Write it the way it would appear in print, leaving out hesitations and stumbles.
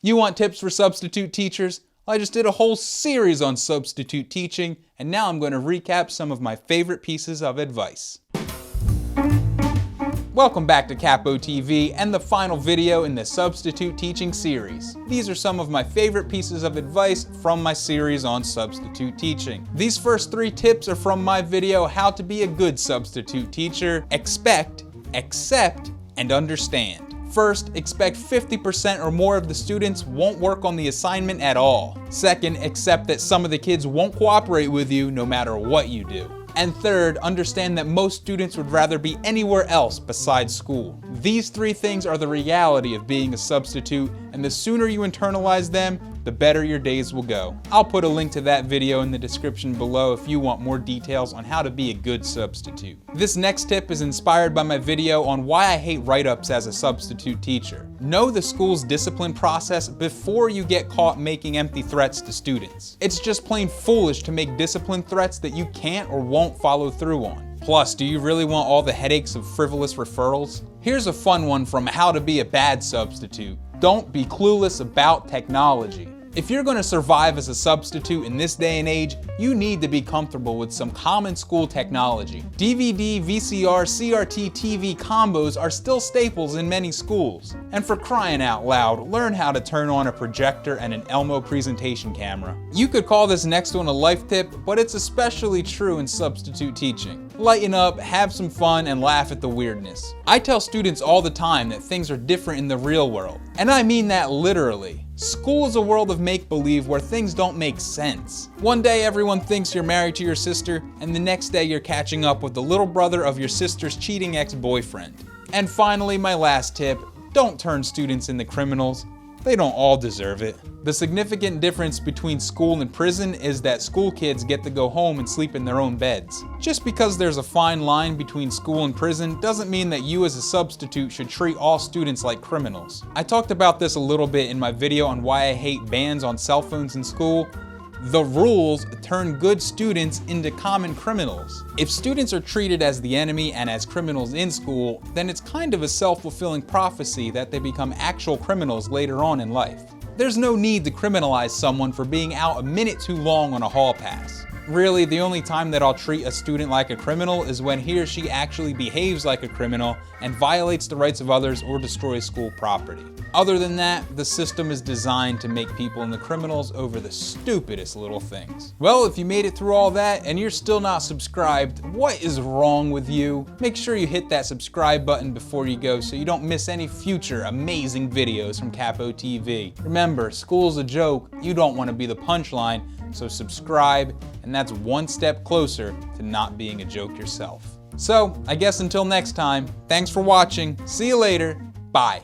You want tips for substitute teachers? I just did a whole series on substitute teaching, and now I'm going to recap some of my favorite pieces of advice. Welcome back to Capo TV and the final video in the substitute teaching series. These are some of my favorite pieces of advice from my series on substitute teaching. These first 3 tips are from my video, How to Be a Good Substitute Teacher: Expect, Accept, and Understand. First, expect 50% or more of the students won't work on the assignment at all. Second, accept that some of the kids won't cooperate with you no matter what you do. And third, understand that most students would rather be anywhere else besides school. These 3 things are the reality of being a substitute, and the sooner you internalize them, the better your days will go. I'll put a link to that video in the description below if you want more details on how to be a good substitute. This next tip is inspired by my video on why I hate write-ups as a substitute teacher. Know the school's discipline process before you get caught making empty threats to students. It's just plain foolish to make discipline threats that you can't or won't follow through on. Plus, do you really want all the headaches of frivolous referrals? Here's a fun one from How to Be a Bad Substitute. Don't be clueless about technology. If you're going to survive as a substitute in this day and age, you need to be comfortable with some common school technology. DVD, VCR, CRT, TV combos are still staples in many schools. And for crying out loud, learn how to turn on a projector and an Elmo presentation camera. You could call this next one a life tip, but it's especially true in substitute teaching. Lighten up, have some fun, and laugh at the weirdness. I tell students all the time that things are different in the real world, and I mean that literally. School is a world of make-believe where things don't make sense. One day everyone thinks you're married to your sister, and the next day you're catching up with the little brother of your sister's cheating ex-boyfriend. And finally, my last tip, don't turn students into criminals. They don't all deserve it. The significant difference between school and prison is that school kids get to go home and sleep in their own beds. Just because there's a fine line between school and prison doesn't mean that you as a substitute should treat all students like criminals. I talked about this a little bit in my video on why I hate bans on cell phones in school. The rules turn good students into common criminals. If students are treated as the enemy and as criminals in school, then it's kind of a self-fulfilling prophecy that they become actual criminals later on in life. There's no need to criminalize someone for being out a minute too long on a hall pass. Really, the only time that I'll treat a student like a criminal is when he or she actually behaves like a criminal and violates the rights of others or destroys school property. Other than that, the system is designed to make people into criminals over the stupidest little things. Well, if you made it through all that and you're still not subscribed, what is wrong with you? Make sure you hit that subscribe button before you go so you don't miss any future amazing videos from Capo TV. Remember, school's a joke, you don't want to be the punchline, so subscribe, and that's one step closer to not being a joke yourself. So, I guess until next time, thanks for watching, see you later, bye.